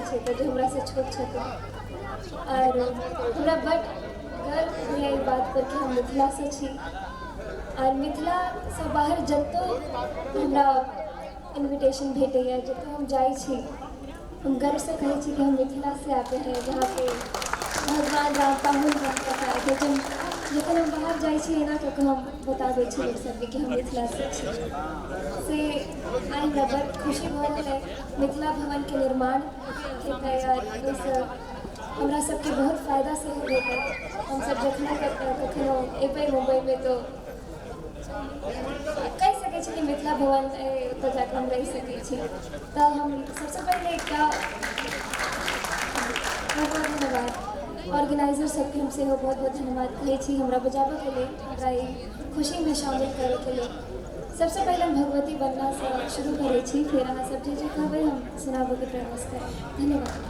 छै तऽ जे हमरा से छोट छथिन और हमरा बड़ गर्व होइए ई बात पर कि हम मिथिला से छी और मिथिला से बाहर जतो हमरा इन्विटेशन भेटैए जतो हम जाइ छी हम गर्व से कहै छी कि हम मिथिला से आते हैं जहाँ पे भगवान राम पाहुन राम पकाए थे जखन हम बाहर जाइ छी एना कऽ के हम बताबै छी लोक सबके कि हम मिथिला से छी से आइ हमरा बड़ खुशी भऽ रहल है मिथिला भवन के निर्माण हेतै और ओहिसँ हमरा सबके बहुत फायदा सेहो भेटत हमसब जखन कखनो एबै मुम्बईमे तो कहि सकै छी कि मिथिला भवन ओतऽ जाकऽ हम रहि सकै छी तऽ हम सबसँ पहिले एकटा बहुत बहुत धन्यवाद ऑर्गेनाइजर सबके हम सेहो बहुत बहुत धन्यवाद कहै छी हमरा बजाबऽके लेल हमरा ई खुशीमे शामिल करैके लेल सबसँ पहिले हम भगवती वन्दनासँ शुरू करै छी फेर अहाँ सब जे कहबै हम सुनाबऽके प्रयास करब धन्यवाद।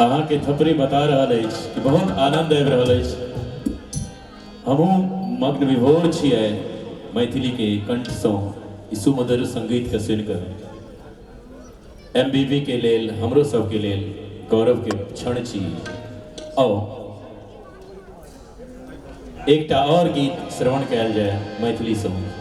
अहाँ के थपरी बता रहा कि बहुत आनंद आबि रहा हमहूँ मग्न विभोर छियै मैथिली के कंठसँ ई सुमधुर संगीत के सुनिकर। MBB के लेल हमरो सबके लेल गौरव के क्षण छी। आओ एकटा और गीत श्रवण कयल जाय मैथिली सँ।